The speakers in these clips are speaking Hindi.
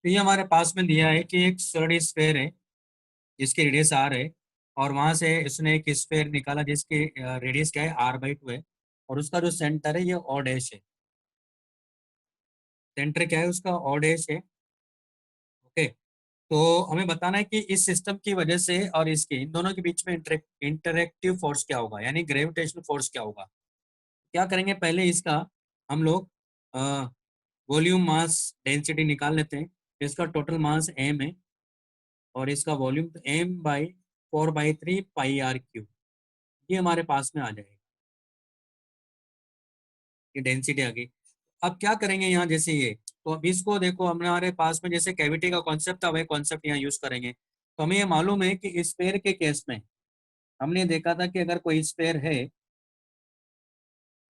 तो ये हमारे पास में दिया है कि एक सॉलिड स्फेयर है जिसकी रेडियस आर है, और वहां से इसने एक स्फेयर निकाला जिसकी रेडियस क्या है, r/2 है, और उसका जो सेंटर है ये ओ डैश है। सेंटर क्या है उसका, ओ डैश है। ओके। तो हमें बताना है कि इस सिस्टम की वजह से और इसके इन दोनों के बीच में इंटरेक्टिव फोर्स क्या होगा, यानी ग्रेविटेशनल फोर्स क्या होगा। क्या करेंगे, पहले इसका हम लोग वॉल्यूम मास डेंसिटी निकाल लेते हैं। इसका टोटल मास m है और इसका वॉल्यूम m/4/3 πr³ ये हमारे पास में आ जाएगा। ये डेंसिटी आ गई। अब क्या करेंगे यहाँ, जैसे ये, तो अब इसको देखो, हमारे पास में जैसे कैविटी का कॉन्सेप्ट था वही कॉन्सेप्ट यहाँ यूज करेंगे। तो हमें ये मालूम है कि स्फेयर के केस में हमने देखा था कि अगर कोई स्फेयर है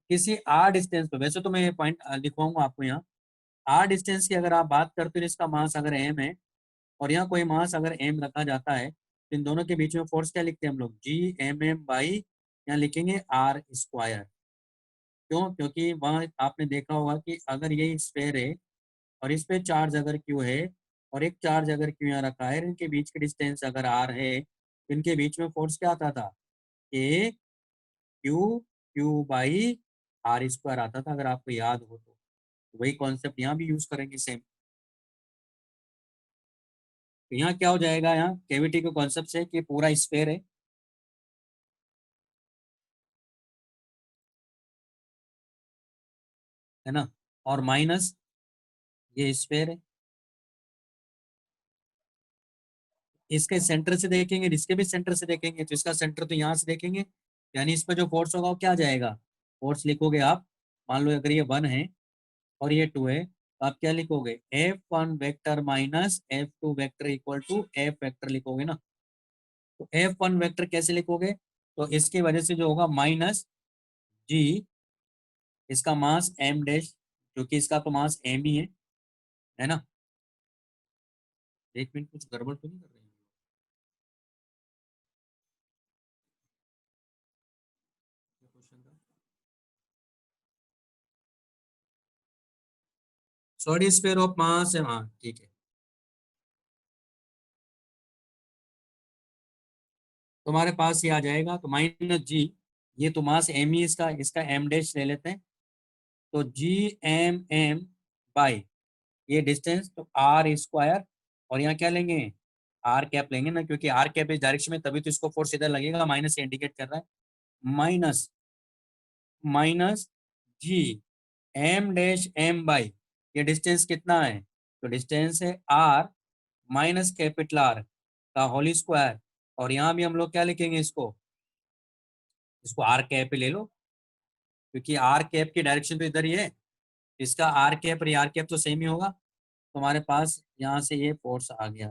किसी आर डिस्टेंस पे, वैसे तो मैं ये पॉइंट लिखवाऊंगा आपको यहाँ, आर डिस्टेंस की अगर आप बात करते हो, इसका मास अगर एम है और यहाँ कोई मास अगर एम रखा जाता है, तो इन दोनों के बीच में फोर्स क्या लिखते हैं हम लोग, G(m(m)/, यहाँ लिखेंगे r²। क्यों, क्योंकि वहाँ आपने देखा होगा कि अगर ये स्फेयर है और इस पे चार्ज अगर क्यू है और एक चार्ज अगर क्यू यहाँ रखा है, इनके बीच की डिस्टेंस अगर आर है, तो इनके बीच में फोर्स क्या आता था, ए क्यू Q/r² आता था, अगर आपको याद हो तो। वही कॉन्सेप्ट यहाँ भी यूज करेंगे सेम। तो यहाँ क्या हो जाएगा, यहाँ कैविटी के कॉन्सेप्ट से कि पूरा स्फेयर है ना, और माइनस ये स्फेयर है। इसके सेंटर से देखेंगे, इसके भी सेंटर से देखेंगे, तो इसका सेंटर तो यहाँ से देखेंगे, यानी इस पर जो फोर्स होगा वो क्या आ जाएगा, फोर्स लिखोगे आप, मान लो अगर ये 1 है और ये 2 है, तो आप क्या लिखोगे, F1 vector minus F2 vector equal to F vector लिखोगे ना। तो F1 वेक्टर कैसे लिखोगे, तो इसकी वजह से जो होगा माइनस जी, इसका मास m डैश, क्योंकि इसका तो मास m ही है ना। एक मिनट, कुछ गड़बड़ तो नहीं कर रही है। क्या क्वेश्चन था, सॉरी स्फीयर ऑफ मास है, हाँ ठीक है। तो हमारे पास ये आ जाएगा, तो माइनस जी, ये तो मास एम ही इसका, इसका एम डैश ले लेते हैं। तो G(m)m) ये डिस्टेंस, तो r², और यहाँ क्या लेंगे, आर कैप लेंगे ना, क्योंकि आर कैप इस डायरेक्शन में, तभी तो इसको फोर्स इधर लगेगा, माइनस से इंडिकेट कर रहा है। माइनस माइनस G(m)m) ये डिस्टेंस कितना है, तो डिस्टेंस है r माइनस कैपिटल आर का होल स्क्वायर। और यहाँ भी हम लोग क्या लिखेंगे, इसको इसको आर कैप ले लो, क्योंकि आर कैप की डायरेक्शन तो इधर ही है। इसका आर कैप और आर कैप तो सेम ही होगा। तो हमारे पास यहाँ से ये फोर्स आ गया,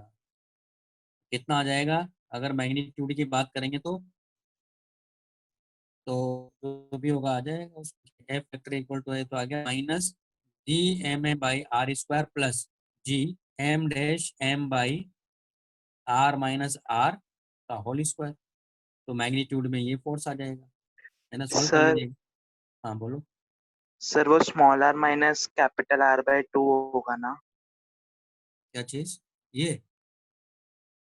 कितना आ जाएगा, अगर मैग्नीट्यूड की बात करेंगे तो जो भी होगा आ जाएगा, एफ फैक्टर इक्वल टू है, तो आ गया माइनस G(m)/r² प्लस G(m)/r-r का होल स्क्वायर। तो मैग्नीट्यूड में ये फोर्स आ जाएगा, है ना, सॉल्व कर सर लीजिए। हाँ बोलो। सर वो small are minus capital R/2 होगा ना। क्या चीज, ये,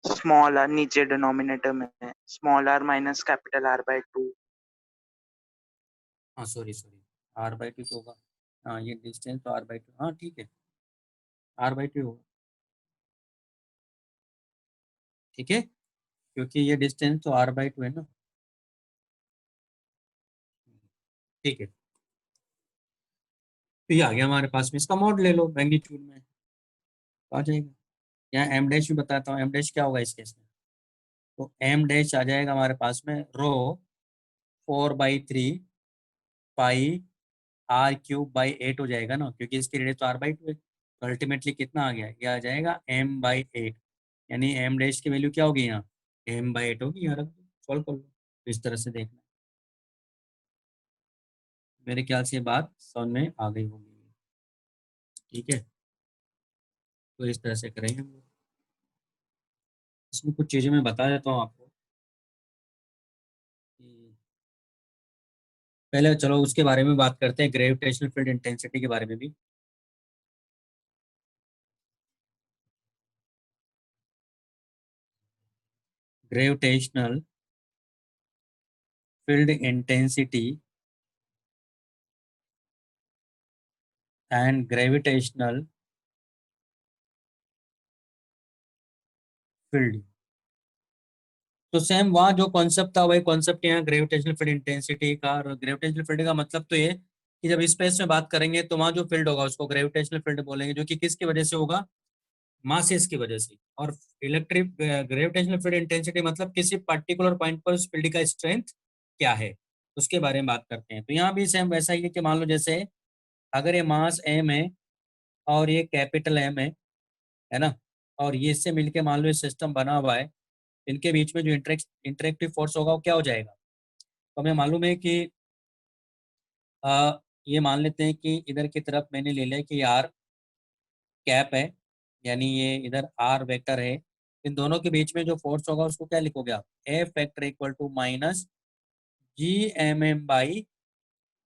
स्मॉल आर नीचे डिनोमिनेटर में है, small are minus capital R/2। हाँ सॉरी सॉरी, r/2 तो होगा, हाँ ये डिस्टेंस तो r/2, हाँ ठीक है, r/2 होगा, ठीक है, क्योंकि ये डिस्टेंस तो r/2 है ना। ठीक है, तो ये आ गया हमारे पास में, इसका मॉड ले लो मैग्नीट्यूड में, तो आ जाएगा। यहाँ एम डैश भी बताता हूँ, एम डैश क्या होगा इस केस में, तो एम डैश आ जाएगा हमारे पास में ρ4/3 πr³/8 हो जाएगा ना, क्योंकि इसकी रेडियस तो r/2 है, तो अल्टीमेटली कितना आ गया, ये आ जाएगा m/8, यानी एम डैश की वैल्यू क्या होगी यहाँ, m/8 होगी, यहाँ रख दो, सॉल्व कर लो। तो इस तरह से देखना, मेरे ख्याल से ये बात समझ में आ गई होगी, ठीक है। तो इस तरह से करेंगे हम लोग। इसमें कुछ चीज़ें मैं बता देता हूँ आपको कि पहले चलो उसके बारे में बात करते हैं, ग्रेविटेशनल फील्ड इंटेंसिटी के बारे में भी। Gravitational field intensity and gravitational field. तो सेम वहाँ जो कॉन्सेप्ट था वही कॉन्सेप्ट यहाँ ग्रेविटेशनल फील्ड इंटेंसिटी का। और ग्रेविटेशनल फील्ड का मतलब तो ये कि जब स्पेस में बात करेंगे तो वहाँ जो फील्ड होगा उसको ग्रेविटेशनल फील्ड बोलेंगे, जो कि किसकी वजह से होगा, मासेस की वजह से। और इलेक्ट्रिक ग्रेविटेशनल फील्ड इंटेंसिटी मतलब किसी पर्टिकुलर पॉइंट पर उस फील्ड का स्ट्रेंथ क्या है, उसके बारे में बात करते हैं। तो यहाँ भी सेम वैसा ही है कि मान लो जैसे अगर ये मास एम है और ये कैपिटल एम है ना, और ये इससे मिलके मान लो ये सिस्टम बना हुआ है, इनके बीच में जो इंटरेक्टिव फोर्स होगा वो क्या हो जाएगा। तो हमें मालूम है कि ये मान लेते हैं कि इधर की तरफ मैंने ले लिया कि आर कैप है, यानी ये इधर आर वेक्टर है। इन दोनों के बीच में जो फोर्स होगा उसको क्या लिखोगे आप, F vector equal to minus G M M by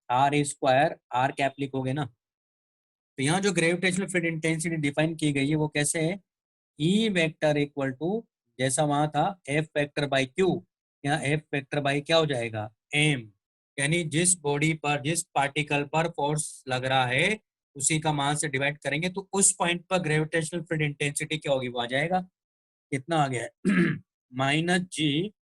R square R cap लिखोगे ना। तो यहाँ जो ग्रेविटेशनल फील्ड इंटेंसिटी डिफाइन की गई है वो कैसे है, ई वेक्टर इक्वल टू जैसा वहां था एफ वेक्टर बाई क्यू, यहाँ एफ वेक्टर बाई क्या हो जाएगा, एम। यानी जिस बॉडी पर जिस पार्टिकल पर फोर्स लग रहा है उसी का मान से डिवाइड करेंगे तो उस पॉइंट पर ग्रेविटेशनल फील्ड इंटेंसिटी क्या होगी, वो आ जाएगा। कितना आ गया है minus G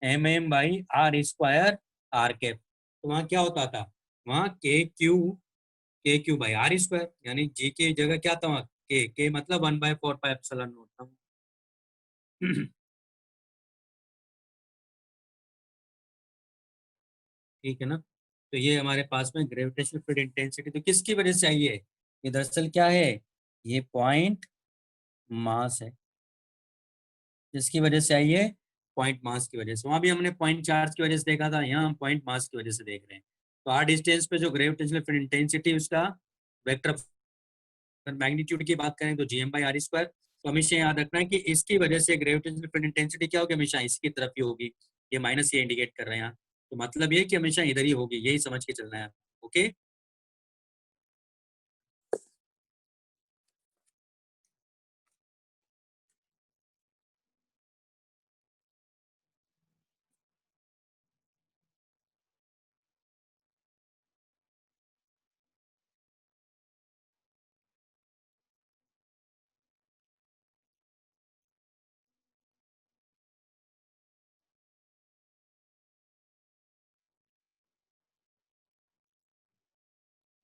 M M by R square R cap. तो वहाँ क्या होता था, वहाँ के क्यू बाई आर स्क्वायर, यानी जी की जगह क्या था वहाँ, के मतलब 1/4 पाई एप्सिलॉन नॉट था। ठीक है ना। तो ये हमारे पास में ग्रेविटेशनल फील्ड इंटेंसिटी तो किसकी वजह से आई है, ये दरअसल क्या है, ये पॉइंट मास है। जिसकी वजह से आई है, पॉइंट मास की वजह से। वहां भी हमने पॉइंट चार्ज की वजह से देखा था, यहाँ हम पॉइंट मास की वजह से देख रहे हैं। तो आर डिस्टेंस पे जो ग्रेविटेशनल फील्ड इंटेंसिटी उसका वेक्टर, अगर मैग्नीट्यूड की बात करें तो G M by R square. तो हमेशा याद रखना है कि इसकी वजह से ग्रेविटेशनल फील्ड इंटेंसिटी क्या होगी, हमेशा इसकी तरफ ही होगी। ये माइनस ये इंडिकेट कर रहे हैं यहाँ। तो मतलब ये कि हमेशा इधर ही होगी, यही समझ के चलना है। ओके।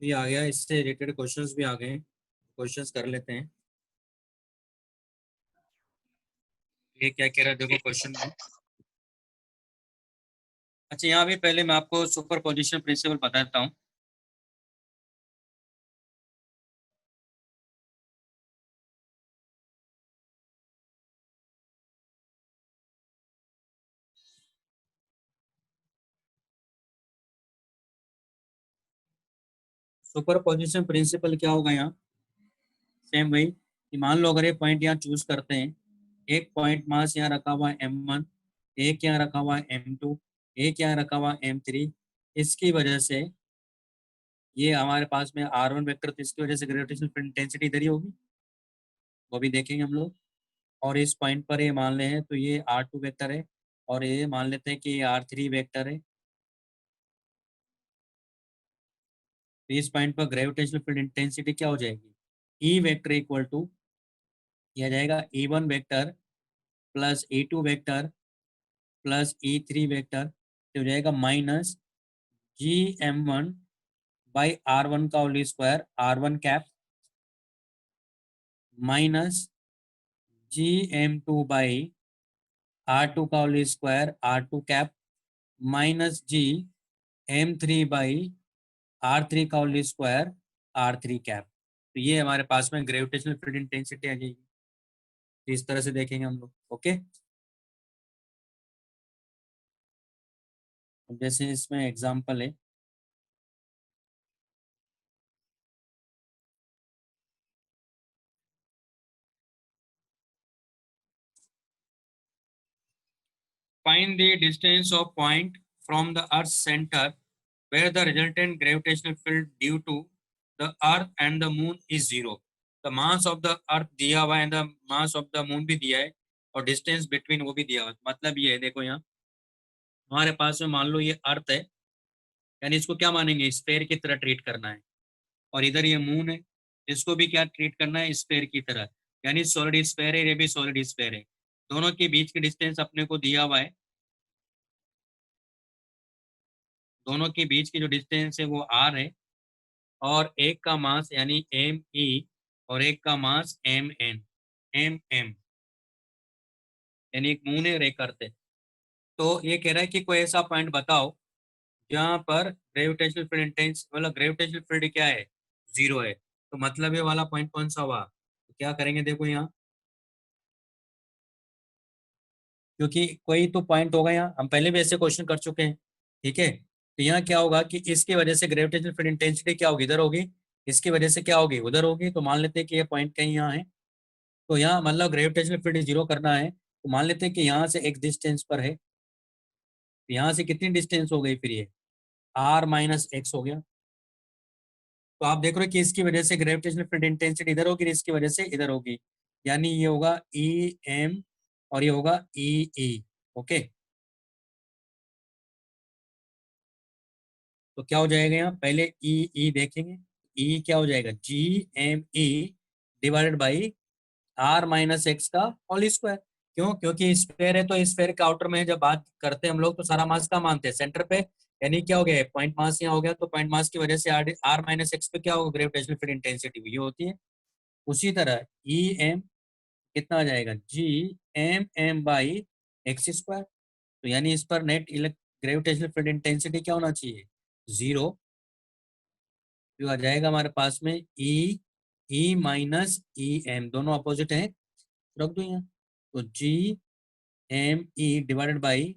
ये आ गया, इससे रिलेटेड क्वेश्चंस भी आ गए, क्वेश्चंस कर लेते हैं। ये क्या कह रहा है देखो क्वेश्चन में। अच्छा, यहाँ भी पहले मैं आपको सुपर पोजिशन प्रिंसिपल बताता हूँ। सुपर पोजिशन प्रिंसिपल क्या होगा यहाँ, सेम वही कि मान लो अगर ये पॉइंट यहाँ चूज करते हैं, एक पॉइंट मास यहाँ रखा हुआ है M1, एक यहाँ रखा हुआ है M2, एक यहाँ रखा हुआ है M3। इसकी वजह से ये हमारे पास में R1 वेक्टर, तो इसकी वजह से ग्रेविटेशनल फील्ड इंटेंसिटी इधर ही होगी, वो भी देखेंगे हम लोग। और इस पॉइंट पर ये मान ले हैं तो ये R2 वेक्टर है, और ये मान लेते हैं कि ये R3 वेक्टर है। तो इस पॉइंट पर ग्रेविटेशनल फील्ड इंटेंसिटी क्या हो जाएगी, ई वेक्टर इक्वल टू किया जाएगा E1 vector plus E2 vector plus E3 vector, तो हो जाएगा माइनस GM1 बाई R1 का whole square R1 cap minus GM2 by R2 का whole square R2 cap minus GM3 by R3 का होल स्क्वायर R3 कैप। तो ये हमारे पास में ग्रेविटेशनल फील्ड इंटेंसिटी आ जाएगी। तो इस तरह से देखेंगे हम लोग। ओके, जैसे इसमें एग्जांपल है, find the distance of point from the earth's center where the resultant gravitational field due to the earth and the moon is zero। the mass of the earth दिया हुआ है and the mass of the moon भी दिया है। और डिस्टेंस बिटवीन वो भी दिया हुआ है। मतलब ये है, देखो यहाँ हमारे पास में मान लो ये अर्थ है, यानी इसको क्या मानेंगे, स्फेयर की तरह ट्रीट करना है। और इधर ये मून है, इसको भी क्या ट्रीट करना है, स्फेयर की तरह। यानी सॉलिड स्फेयर है, ये भी सॉलिड स्फेयर है। दोनों के बीच की डिस्टेंस अपने को दिया हुआ है, दोनों के बीच की जो डिस्टेंस है वो आर है। और एक का मास यानी एम ई, और एक का मास एम एन, एम एम, यानी एक मून है और एक अर्थ है। तो ये कह रहा है कि कोई ऐसा पॉइंट बताओ जहाँ पर ग्रेविटेशनल फील्ड इंटेंस, मतलब ग्रेविटेशनल फील्ड क्या है, जीरो है। तो मतलब ये वाला पॉइंट कौन सा हुआ, तो क्या करेंगे, देखो यहाँ, क्योंकि कोई तो पॉइंट होगा यहाँ, हम पहले भी ऐसे क्वेश्चन कर चुके हैं, ठीक है। तो यहाँ क्या होगा कि इसकी वजह से ग्रेविटेशनल फील्ड इंटेंसिटी क्या होगी, इधर होगी, इसकी वजह से क्या होगी, उधर होगी। तो मान लेते हैं कि ये पॉइंट कहीं यहाँ है। तो यहाँ मतलब ग्रेविटेशनल फील्ड जीरो करना है, तो मान लेते हैं कि यहाँ से एक डिस्टेंस पर है। तो यहाँ से कितनी डिस्टेंस हो गई फिर, ये r-x हो गया। तो आप देख रहे हो कि इसकी वजह से ग्रेविटेशनल फील्ड इंटेंसिटी इधर होगी, इसकी वजह से इधर होगी। यानी ये होगा ई एम और ये होगा ई ई। ओके, तो क्या हो जाएगा यहाँ, पहले ई ई देखेंगे। ई क्या हो जाएगा, G M E divided by r-x का होल स्क्वायर। क्यों, क्योंकि स्फेयर है, तो स्फेयर के आउटर में जब बात करते हैं हम लोग तो सारा मास का मानते हैं सेंटर पे। यानी क्या हो गया, पॉइंट मास यहाँ हो गया, तो पॉइंट मास की वजह से r-x पे क्या होगा, ग्रेविटेशनल फील्ड इंटेंसिटी ये होती है। उसी तरह ई एम कितना आ जाएगा, G M M by X square. तो यानी इस पर नेट ग्रेविटेशनल फील्ड इंटेंसिटी क्या होना चाहिए, जीरो। जो आ जाएगा हमारे पास में E E minus E M, दोनों अपोजिट है, रख दो यहाँ। तो G M E divided by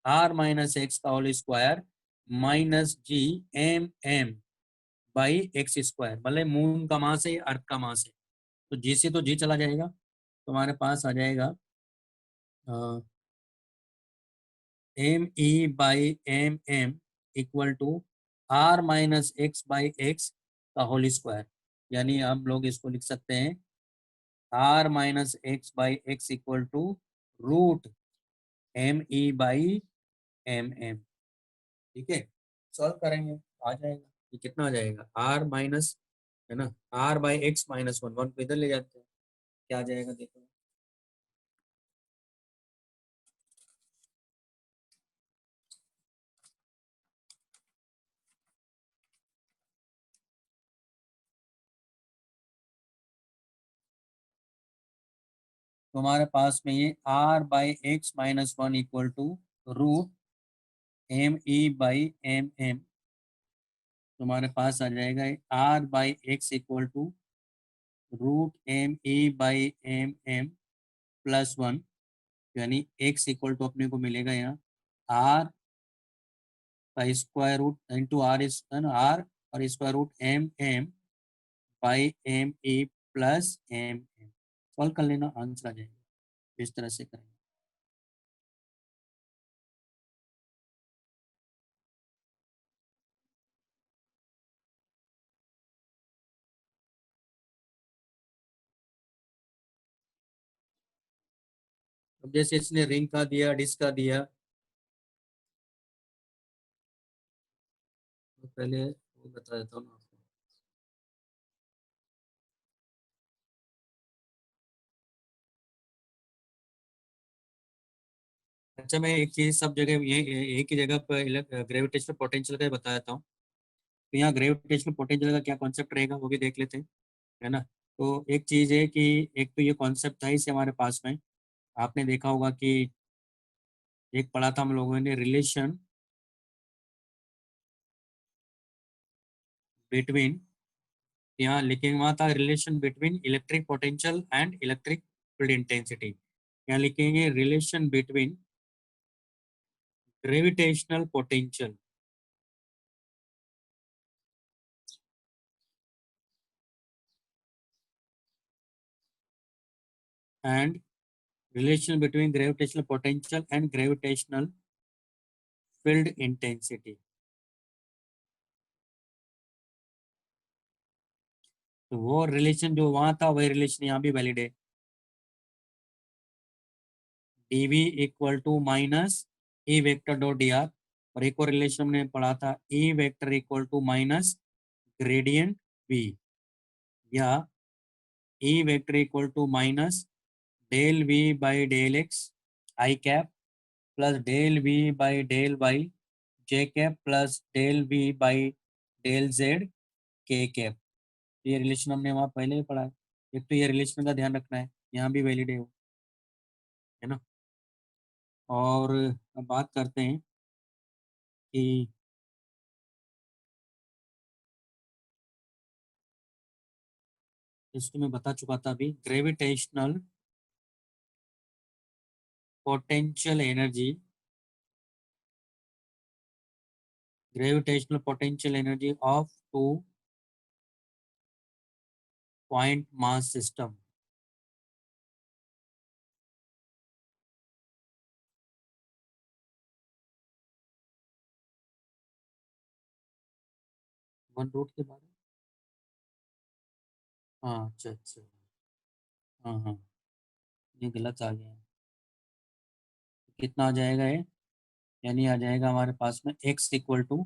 r-x का whole square minus G M M by X square. मतलब मून का मास है, अर्थ का मास है। तो जी से तो जी चला जाएगा, तो हमारे पास आ जाएगा M E by M M equal to r-x by x का होल स्क्वायर। यानी हम लोग इसको लिख सकते हैं r-x by x equal to root M E by M M. ठीक है, सॉल्व करेंगे, आ जाएगा। ये कितना आ जाएगा, r माइनस, है ना, r/x-1, 1 को इधर ले जाते हैं, क्या आ जाएगा देखो। तो हमारे पास में ये r/x-1 equal to root M E by M M. तो हमारे पास आ जाएगा r/x equal to root M E by M M plus 1। यानी x इक्वल टू अपने को मिलेगा यहाँ r का square root into R is R, और square root M M by M E plus M M. Solve कर लेना, आंसर आ जाएगा, इस तरह से करेंगे। अब जैसे इसने रिंग का दिया, डिस्क का दिया, तो पहले वो बता देता हूँ ना आपको। अच्छा, मैं एक चीज सब जगह ये एक ही जगह पर ग्रेविटेशनल पोटेंशियल का ही बता देता हूँ। तो यहाँ ग्रेविटेशनल पोटेंशियल का क्या कॉन्सेप्ट रहेगा वो भी देख लेते हैं, है ना। तो एक चीज है कि एक तो ये कॉन्सेप्ट था इसे हमारे पास में, आपने देखा होगा कि एक पढ़ा था हम लोगों ने, रिलेशन बिटवीन, यहाँ लिखेंगे, वहाँ था relation between electric potential and electric field intensity. यहाँ लिखेंगे relation between gravitational potential and relation between gravitational potential and gravitational field intensity। तो वो रिलेशन जो वहां था वही रिलेशन यहाँ भी वैलिड है। dv equal to minus E vector dot D R, और एक और रिलेशन हमने पढ़ा था E vector equal to minus gradient v, या E vector equal to minus del v by del X I cap plus del v by del Y J cap plus del v by del Z K cap. ये रिलेशन हमने वहाँ पहले ही पढ़ा है। एक तो ये रिलेशन का ध्यान रखना है, यहाँ भी वैलिड है ना। और अब बात करते हैं कि इसको मैं बता चुका था अभी, gravitational potential energy, gravitational potential energy of two point mass system. One root के बारे में, हाँ अच्छा अच्छा, हाँ हाँ, ये गलत आ गया। कितना आ जाएगा ये, यानी आ जाएगा हमारे पास में x equal to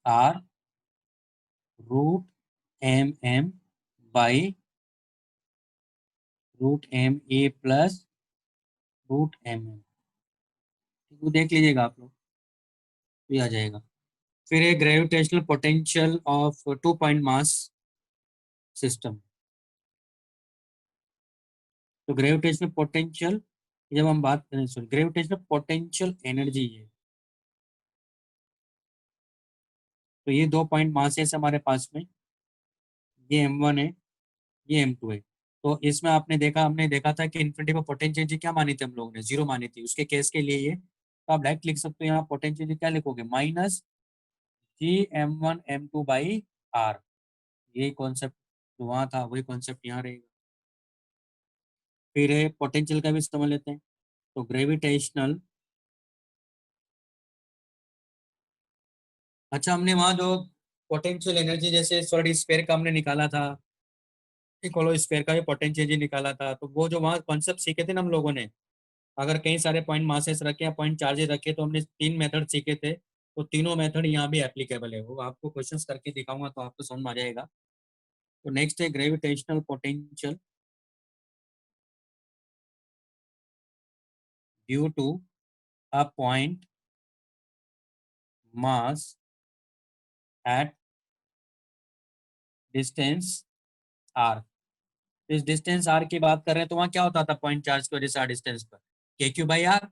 R root M M by root M A plus root M M. वो देख लीजिएगा आप लोग, ये आ जाएगा। फिर है gravitational potential of two point mass system. तो ग्रेविटेशनल पोटेंशियल, जब हम बात करें, सॉरी, ग्रेविटेशनल पोटेंशियल एनर्जी है, तो ये दो पॉइंट मास है हमारे पास में, ये m1 है, ये m2 है। तो इसमें आपने देखा, हमने देखा था कि इन्फिनिटी पर पोटेंशियल एनर्जी क्या मानी थी हम लोगों ने, जीरो मानी थी। उसके केस के लिए ये, तो आप डायरेक्ट लिख सकते हो यहाँ पोटेंशियल एनर्जी क्या लिखोगे, minus G m1 m2 by R. यही कॉन्सेप्ट जो वहाँ था वही कॉन्सेप्ट यहाँ रहेगा। फिर है पोटेंशियल का भी समझ लेते हैं। तो ग्रेविटेशनल, अच्छा हमने वहाँ जो पोटेंशियल एनर्जी जैसे सॉलिड स्फीयर का हमने निकाला था, एक होलो स्फीयर का भी पोटेंशियल एनर्जी निकाला था, तो वो जो वहाँ कॉन्सेप्ट सीखे थे ना हम लोगों ने, अगर कई सारे पॉइंट मासेस रखे या पॉइंट चार्जेस रखे, तो हमने तीन मेथड सीखे थे, तो तीनों मेथड यहाँ भी एप्लीकेबल है। वो आपको क्वेश्चंस करके दिखाऊंगा तो आपको समझ में आ जाएगा। तो नेक्स्ट है gravitational potential due to a point mass at distance R. इस डिस्टेंस आर की बात कर रहे हैं, तो वहाँ क्या होता था पॉइंट चार्ज की वजह से आर डिस्टेंस पर, के क्यू बाई आर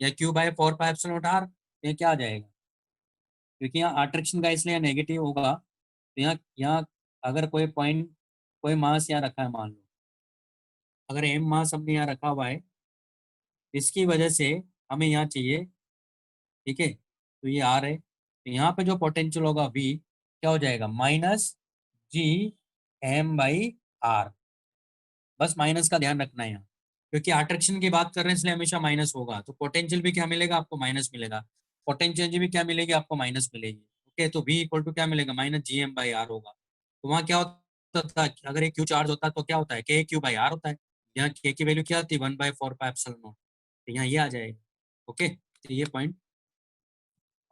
या Q by 4 pi epsilon naught R. ये क्या आ जाएगा, क्योंकि यहाँ अट्रैक्शन का इसलिए नेगेटिव होगा, तो यहाँ यहाँ अगर कोई पॉइंट, कोई मास यहाँ रखा है, मान लो अगर एम मास हमने यहाँ रखा हुआ है, इसकी वजह से हमें यहाँ चाहिए, ठीक है, तो ये आर है, तो यहाँ पे जो पोटेंशियल होगा वी क्या हो जाएगा, माइनस G m/r। बस माइनस का ध्यान रखना है यहाँ, क्योंकि अट्रैक्शन की बात कर रहे हैं इसलिए हमेशा माइनस होगा। तो पोटेंशियल भी क्या मिलेगा आपको, माइनस मिलेगा। पोटेंशियल भी क्या मिलेगी आपको, माइनस मिलेगी। ओके, तो v इक्वल टू क्या मिलेगा, माइनस G m/r होगा। तो वहाँ क्या होता था, अगर एक क्यू चार्ज होता है तो क्या होता है, के क्यू बाई आर होता है। यहाँ के की वैल्यू क्या होती है, 1/4 पाई एप्सिलॉन नॉट। तो यहाँ ये आ जाएगा। ओके, तो ये पॉइंट।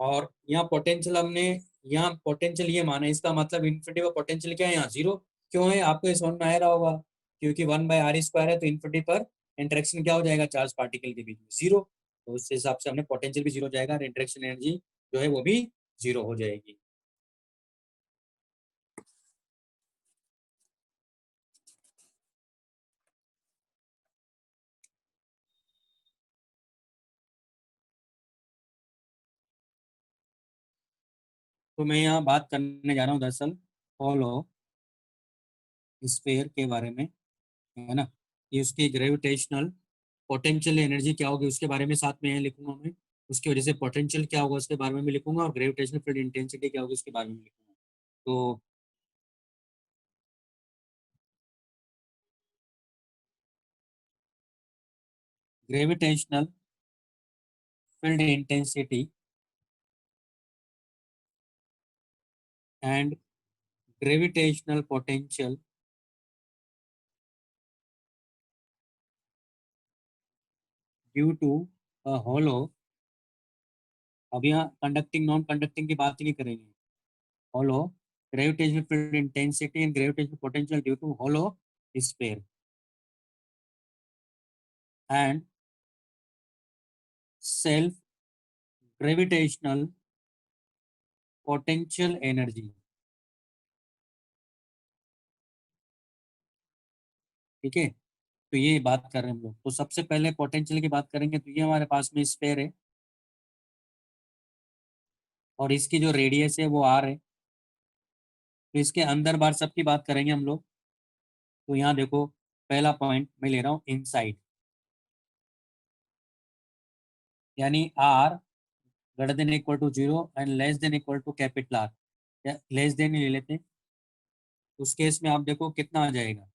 और यहाँ पोटेंशियल हमने, यहाँ पोटेंशियल ये माना, इसका मतलब इन्फिनिटी का पोटेंशियल क्या है, यहाँ जीरो। क्यों है आपको ये समझ में आ रहा होगा, क्योंकि 1/r² है, तो इन्फिनिटी पर इंटरेक्शन क्या हो जाएगा, चार्ज पार्टिकल के बीच में जीरो। तो उस हिसाब से हमने पोटेंशियल भी जीरो जाएगा और इंटरेक्शन एनर्जी जो है वो भी जीरो हो जाएगी। तो मैं यहाँ बात करने जा रहा हूँ दरअसल हॉलो स्फीयर के बारे में, है ना। ये उसकी ग्रेविटेशनल पोटेंशियल एनर्जी क्या होगी उसके बारे में साथ में यहाँ लिखूंगा मैं, उसकी वजह से पोटेंशियल क्या होगा उसके बारे में भी लिखूंगा, और ग्रेविटेशनल फील्ड इंटेंसिटी क्या होगी उसके बारे में लिखूंगा। तो gravitational field intensity and gravitational potential due to hollow, अब यहाँ कंडक्टिंग नॉन कंडक्टिंग की बात ही नहीं करेंगे, hollow gravitational field intensity and gravitational potential due to hollow sphere and self gravitational potential energy. ठीक है, तो ये बात कर रहे हैं हम लोग। तो सबसे पहले पोटेंशियल की बात करेंगे, तो ये हमारे पास में स्फीयर है और इसकी जो रेडियस है वो आर है। तो इसके अंदर बाहर सबकी बात करेंगे हम लोग। तो यहाँ देखो, पहला पॉइंट मैं ले रहा हूँ इनसाइड, यानी R greater than equal to zero and less than equal to capital R, या लेस देन ही ले लेते हैं। उस केस में आप देखो कितना आ जाएगा,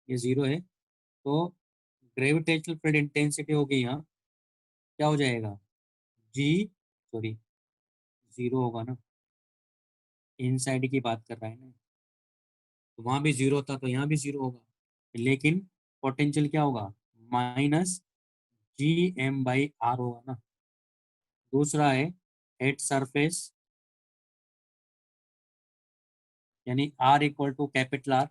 ये जीरो है, तो ग्रेविटेशनल फील्ड इंटेंसिटी होगी यहाँ, क्या हो जाएगा, जी, सॉरी, जीरो होगा ना, इनसाइड की बात कर रहा है ना, तो वहां भी जीरो था तो यहाँ भी जीरो होगा, लेकिन पोटेंशियल क्या होगा, माइनस Gm/r होगा ना। दूसरा है एट सरफेस, यानी R equal to capital R.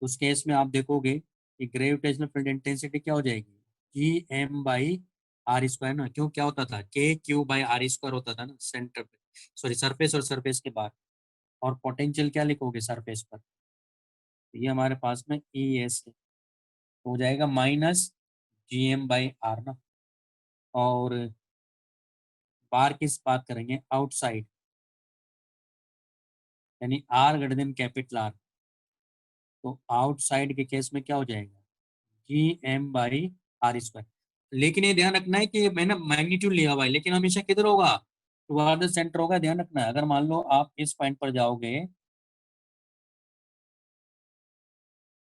उस केस में आप देखोगे कि ग्रेविटेशनल फील्ड इंटेंसिटी क्या हो जाएगी, Gm/r² ना, क्यों, क्या होता था, KQ/r² होता था ना सेंटर पे, सॉरी सरफेस और सरफेस के बाद। और पोटेंशियल क्या लिखोगे सरफेस पर, तो ये हमारे पास में ES है, तो हो जाएगा माइनस Gm/r ना। और बार किस बात करेंगे, आउटसाइड, यानी R greater than capital are. तो आउटसाइड के केस में क्या हो जाएगा, Gm/r²। लेकिन ये ध्यान रखना है कि मैंने मैग्नीट्यूड लिया हुआ है, लेकिन हमेशा किधर होगा, टुवर्ड द सेंटर होगा, ध्यान रखना है। अगर मान लो आप इस पॉइंट पर जाओगे,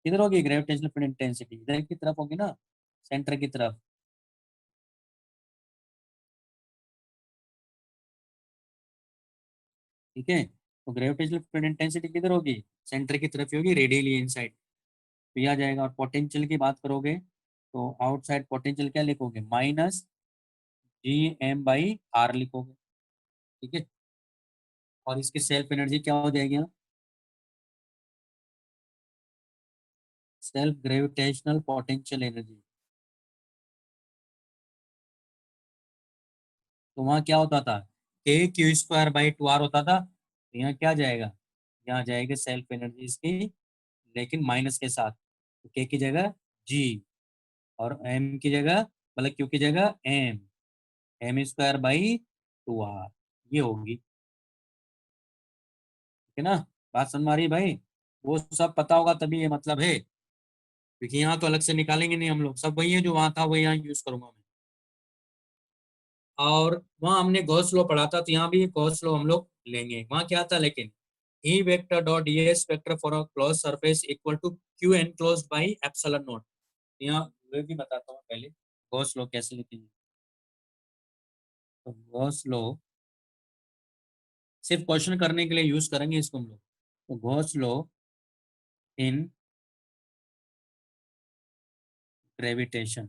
किधर होगी ग्रेविटेशनल फील्ड इंटेंसिटी, इधर की तरफ होगी ना, सेंटर की तरफ। ठीक है, तो ग्रेविटेशनल फील्ड इंटेंसिटी किधर होगी, सेंटर की तरफ ही होगी, रेडियली इनसाइड। तो यह आ जाएगा। और पोटेंशियल की बात करोगे तो आउटसाइड पोटेंशियल क्या लिखोगे, माइनस Gm/r लिखोगे। ठीक है, और इसकी सेल्फ एनर्जी क्या हो जाएगी, सेल्फ ग्रेविटेशनल पोटेंशियल एनर्जी। तो वहाँ क्या होता था, KQ²/2r होता था, तो यहाँ क्या जाएगा, यहाँ जाएगी सेल्फ एनर्जी इसकी, लेकिन माइनस के साथ, तो K की जगह G, और M की जगह, मतलब Q की जगह M²/2r, ये होगी। ठीक है ना, बात समझ में आ रही है भाई, वो सब पता होगा तभी ये मतलब है, क्योंकि यहाँ तो अलग से निकालेंगे नहीं हम लोग, सब वही है जो वहाँ था वही यहाँ यूज करूंगा मैं। और वहाँ हमने गॉस लॉ पढ़ा था, तो यहाँ भी गॉस लॉ हम लोग लेंगे। वहाँ क्या था लेकिन, E vector dot S vector for a close surface equal to Q enclose by epsilon naught. यहाँ मैं भी बताता हूँ पहले गॉस लॉ कैसे लिखेंगे। तो गॉस लॉ सिर्फ क्वेश्चन करने के लिए यूज करेंगे इसको हम लोग। तो गॉस लॉ इन ग्रेविटेशन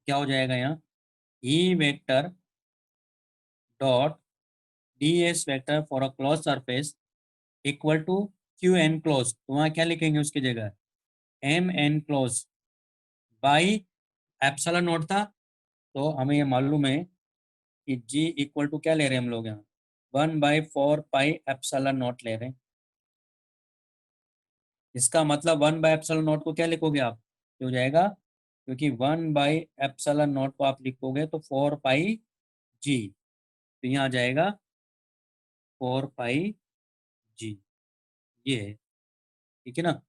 क्या हो जाएगा यहाँ, E vector dot D S vector for a close surface equal to Q enclose, तो वहाँ क्या लिखेंगे उसकी जगह, M enclose by epsilon naught था। तो हमें ये मालूम है कि जी इक्वल टू क्या ले रहे हैं हम लोग यहाँ, 1/4 पाई एप्सिलॉन नॉट ले रहे हैं। इसका मतलब 1/एप्सिलॉन नॉट को क्या लिखोगे आप, ये हो जाएगा, क्योंकि 1/एप्सिलॉन नॉट को आप लिखोगे तो 4 पाई जी, तो यहाँ आ जाएगा 4 पाई जी, ये है। ठीक है ना,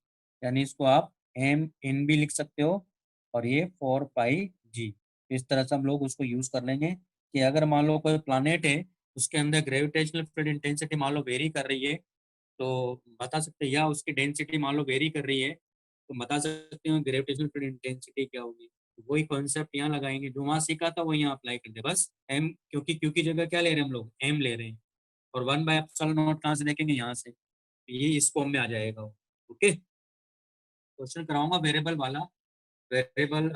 यानी इसको आप एम एन भी लिख सकते हो, और ये 4 पाई जी। इस तरह से हम लोग उसको यूज कर लेंगे कि अगर मान लो कोई प्लानेट है, उसके अंदर ग्रेविटेशनल फील्ड इंटेंसिटी मान लो वेरी कर रही है, तो बता सकते हैं, या उसकी डेंसिटी मान लो वेरी कर रही है, तो बता सकते हो ग्रेविटेशनल फील्ड इंटेंसिटी क्या होगी। तो वही कॉन्सेप्ट यहाँ लगाएंगे, जो वहाँ सीखा था वो यहाँ अप्लाई कर दे बस। एम, क्योंकि क्यू की जगह क्या ले रहे हैं हम लोग, एम ले रहे हैं, और 1/एप्सिलॉन नॉट कहाँ से देखेंगे, यहाँ से, तो ये इस फॉर्म में आ जाएगा। ओके, क्वेश्चन कराऊंगा वेरिएबल वाला, वेरिएबल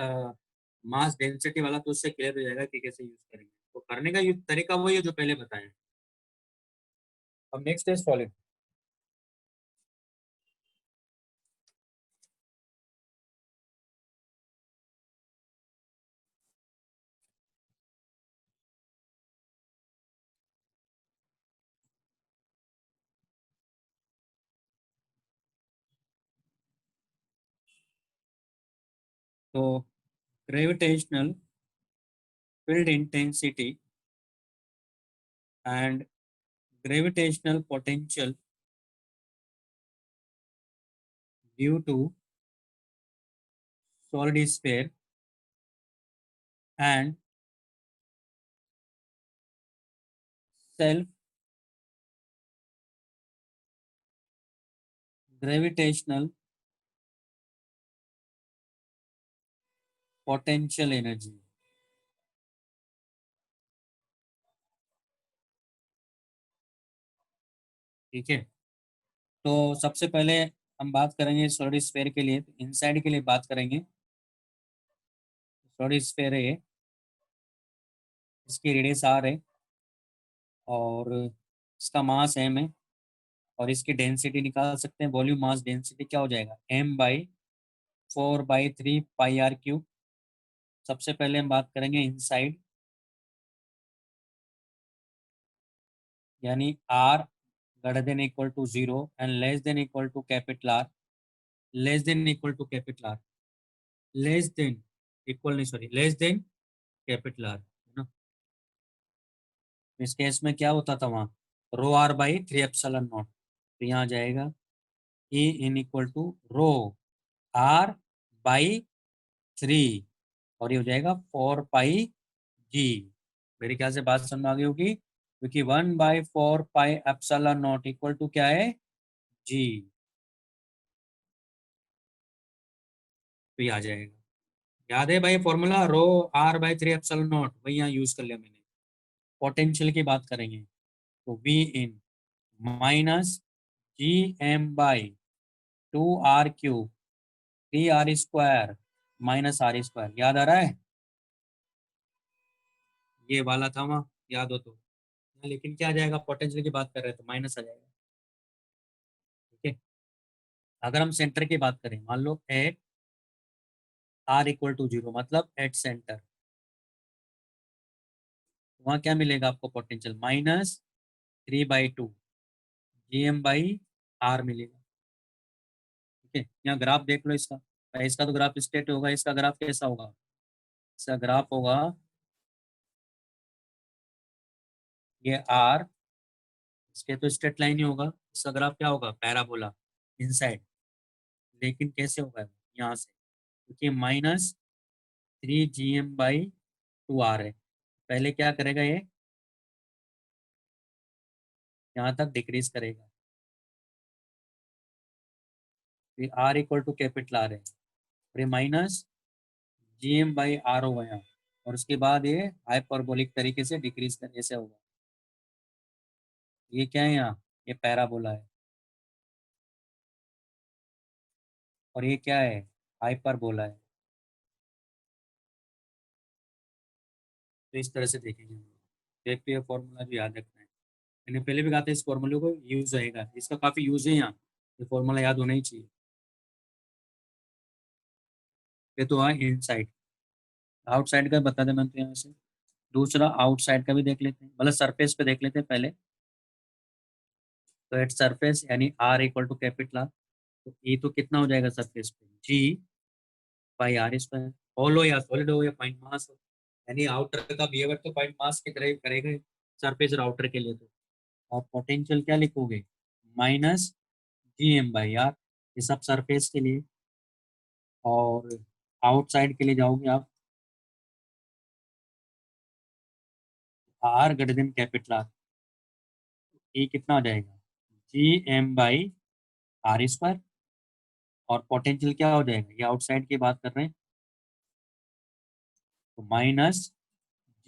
मास डेंसिटी वाला तो उससे क्लियर हो जाएगा कि कैसे यूज करेंगे। तो करने का तरीका वही है जो पहले बताया। अब नेक्स्ट इज सॉलिड। तो gravitational field intensity and gravitational potential due to solid sphere and self gravitational potential energy। ठीक है, तो सबसे पहले हम बात करेंगे सॉलिड स्फीयर के लिए। इनसाइड के लिए बात करेंगे। सॉलिड स्फीयर है, इसकी रेडियस आर है और इसका मास एम है और इसकी डेंसिटी निकाल सकते हैं। वॉल्यूम मास डेंसिटी क्या हो जाएगा, m/4/3 πr³ सबसे पहले हम बात करेंगे इनसाइड, यानी R greater than equal to 0 and less than equal to capital R. Less than equal to capital R, less than equal नहीं, sorry, less than capital R, है ना। इस केस में क्या होता था वहाँ, ρr/3 ε0। तो यहाँ जाएगा E in equal to ρr/3 और ये हो जाएगा 4πg। मेरे ख्याल से बात समझ में आ गई होगी, क्योंकि 1/4πε0 इक्वल टू क्या है, जी। तो ये आ जाएगा, याद है भाई फॉर्मूला, ρr/3 ε0, वही यहाँ यूज कर लिया मैंने। पोटेंशियल की बात करेंगे तो V इन minus Gm/2r³ 3r² minus r², याद आ रहा है, ये वाला था वहाँ, याद हो तो। लेकिन क्या आ जाएगा, पोटेंशियल की बात कर रहे हैं तो माइनस आ जाएगा। ठीक है, अगर हम सेंटर की बात करें, मान लो एट r = 0, मतलब एट सेंटर, वहाँ क्या मिलेगा आपको, पोटेंशियल -3/2 Gm/r मिलेगा। ठीक है, यहाँ ग्राफ देख लो इसका भाई, इसका तो ग्राफ स्ट्रेट होगा, इसका ग्राफ कैसा होगा, इसका ग्राफ होगा ये आर, इसके तो स्ट्रेट लाइन ही होगा, इसका ग्राफ क्या होगा, पैराबोला इनसाइड। लेकिन कैसे होगा, यहाँ से, क्योंकि -3 Gm/2r है। पहले क्या करेगा ये, यहाँ तक डिक्रीज करेगा, फिर r = कैपिटल आर है, फिर -Gm/r होगा यहाँ, और उसके बाद ये हाइपरबोलिक तरीके से डिक्रीज करने से होगा। ये क्या है यहाँ, ये पैराबोला है, और ये क्या है, हाइपरबोला है। तो इस तरह से देखेंगे हम लोग। एक तो ये फॉर्मूला भी याद रखना है, मैंने पहले भी कहा था इस फॉर्मूले को यूज रहेगा, इसका काफी यूज है यहाँ, ये फॉर्मूला याद होना ही चाहिए। ये तो है इनसाइड। आउटसाइड का बता दें मैंने तो यहाँ से। दूसरा आउटसाइड का भी देख लेते हैं, मतलब सरफेस पे देख लेते हैं पहले। तो एट सरफेस यानी r = कैपिटल आर, तो ये तो कितना हो जाएगा सरफेस पे, G/r²। होलो या सॉलिड हो या पॉइंट मास हो, यानी आउटर का बिहेवियर तो पॉइंट मास की तरह ही करेगा सरफेस और आउटर के लिए। तो और पोटेंशियल क्या लिखोगे, -Gm/r, ये सब सरफेस के लिए। और आउटसाइड के लिए जाओगे आप, r > ये कितना हो जाएगा, Gm/r²। और पोटेंशियल क्या हो जाएगा, ये आउटसाइड की बात कर रहे हैं, तो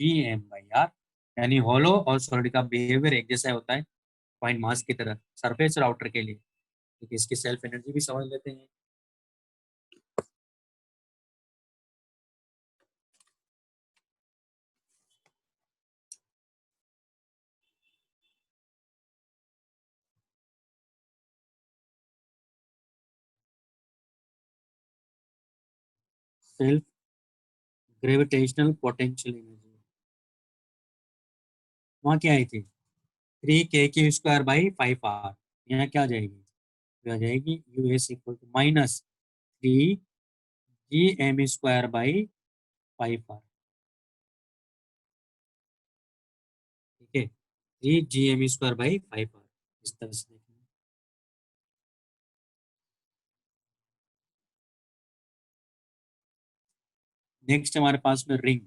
-Gm/r, यानी होलो और सॉलिड का बिहेवियर एक जैसा होता है पॉइंट मास की तरह, सरफेस और आउटर के लिए। क्योंकि इसकी सेल्फ एनर्जी भी समझ लेते हैं। सेल्फ ग्रेविटेशनल पोटेंशियल एनर्जी, वहाँ क्या आई थी 3 k⁴/5r। यहाँ क्या आ जाएगी, आ जाएगी US इक्वल टू -3 GM²/5r। ठीक है, 3 GM²/5r, इस तरह से देखेंगे। नेक्स्ट हमारे पास में रिंग,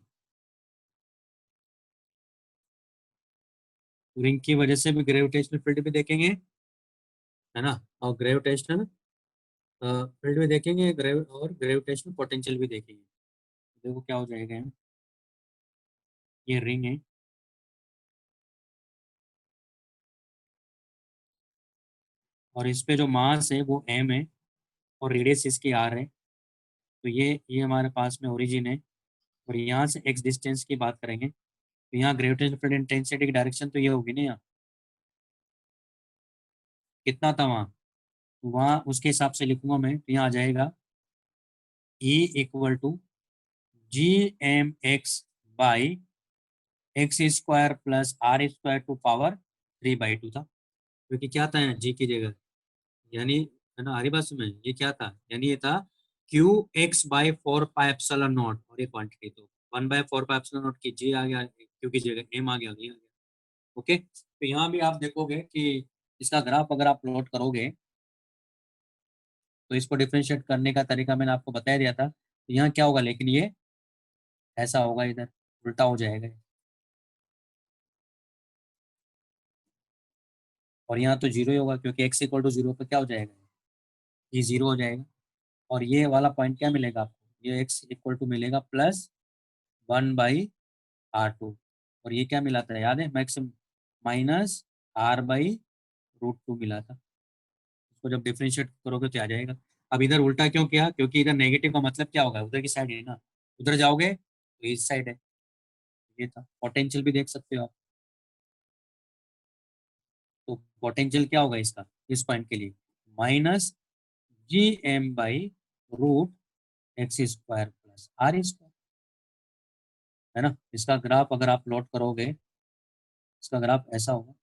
रिंग की वजह से भी ग्रेविटेशनल फील्ड भी देखेंगे, है ना, और ग्रेविटेशनल फील्ड भी देखेंगे, और ग्रेविटेशनल पोटेंशियल भी देखेंगे। देखो क्या हो जाएगा, ये रिंग है, और इस पे जो मास है वो m है, और रेडियस इसकी r है। तो ये हमारे पास में ओरिजिन है, और यहाँ से x डिस्टेंस की बात करेंगे तो यहाँ ग्रेविटेशनल फील्ड इंटेंसिटी की डायरेक्शन तो ये होगी ना, यहाँ कितना था वहाँ, तो वहाँ उसके हिसाब से लिखूंगा मैं, तो यहाँ आ जाएगा E equal to GMX/x² + r² to power 3/2 था, क्योंकि क्या था यहाँ g की जगह, यानी, है ना, हरी बात में ये क्या था, यानी ये था Qx/4πε0, और ये क्वांटिटी तो 1/4πε0 की g आ गया, Q की जगह m आ गया, ये आ गया। ओके, तो यहाँ भी आप देखोगे कि इसका ग्राफ अगर आप प्लॉट करोगे तो इसको डिफरेंशिएट करने का तरीका मैंने आपको बता दिया था। तो यहाँ क्या होगा, लेकिन ये ऐसा होगा, इधर उल्टा हो जाएगा, और यहाँ तो जीरो ही होगा, क्योंकि x इक्वल टू जीरो पर क्या हो जाएगा, ये जीरो हो जाएगा। और ये वाला पॉइंट क्या मिलेगा आपको, ये x इक्वल टू मिलेगा +1/r², और ये क्या मिला था याद है, मैक्सिमम -r/√2 मिला था। इसको जब डिफरेंशिएट करोगे तो आ जाएगा। अब इधर उल्टा क्यों किया, क्योंकि इधर नेगेटिव का मतलब क्या होगा, उधर की साइड है ना, उधर जाओगे तो इस साइड है, ये था। पोटेंशियल भी देख सकते हो आप, तो पोटेंशियल क्या होगा इसका, इस पॉइंट के लिए -GM/√x² + r², है ना। इसका ग्राफ अगर आप प्लॉट करोगे, इसका ग्राफ ऐसा होगा।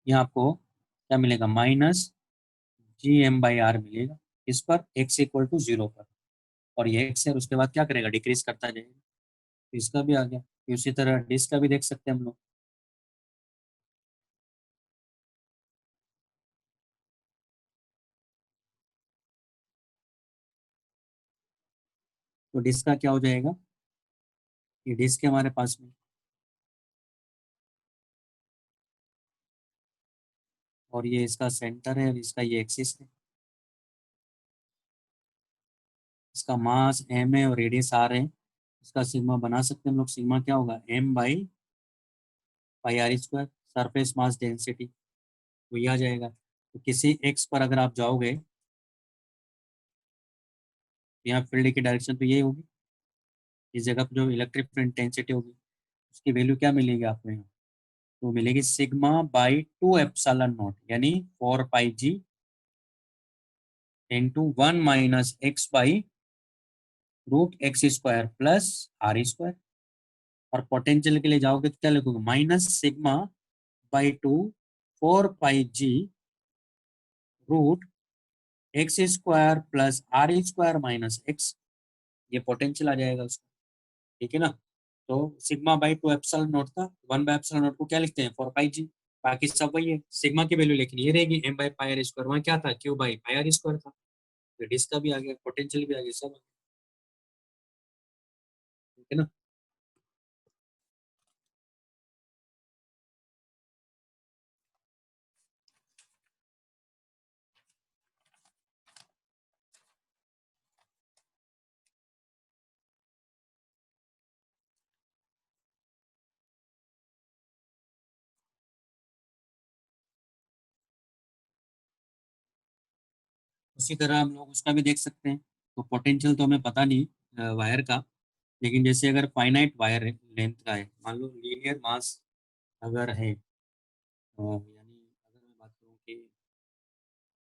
ये आपको क्या मिलेगा, -GM/r मिलेगा, इस पर x इक्वल टू जीरो पर, और ये x है, और उसके बाद क्या करेगा, डिक्रीज करता जाएगा। तो इसका भी आ गया। उसी तरह डिस्क का भी देख सकते हैं हम लोग। तो डिस्क का क्या हो जाएगा, ये डिस्क है हमारे पास में, और ये इसका सेंटर है, और इसका ये एक्सिस है। इसका मास m है और रेडियस r है। इसका सिग्मा बना सकते हैं हम लोग, सिग्मा क्या होगा, m/πr², सरफेस मास डेंसिटी, तो ये आ जाएगा। तो किसी x पर अगर आप जाओगे, तो यहाँ फील्ड की डायरेक्शन तो ये होगी, इस जगह पर जो इलेक्ट्रिक फील्ड इंटेंसिटी होगी उसकी वैल्यू क्या मिलेगी आपको यहाँ, तो मिलेगी σ/2ε0, यानी 4πg इंटू 1 - x/√x² + r²। और पोटेंशियल के लिए जाओगे तो क्या लिखोगे, -σ/2 4πg√x² + r² - x, ये पोटेंशियल आ जाएगा उसका। ठीक है ना। तो σ/2 ε0 था, 1/ε0 को क्या लिखते हैं, 4πg, बाकी सब वही है, सिग्मा की वैल्यू लेकिन ये रहेगी m/πr², वहाँ क्या था, Q/πr² था। तो डिस्क का भी आ गया, पोटेंशियल भी आ गया, सब आ गया। ठीक है ना। उसी तरह हम लोग उसका भी देख सकते हैं। तो पोटेंशियल तो हमें पता नहीं वायर का, लेकिन जैसे अगर फाइनाइट वायर लेंथ का है, मान लो लीनियर मास अगर है, हाँ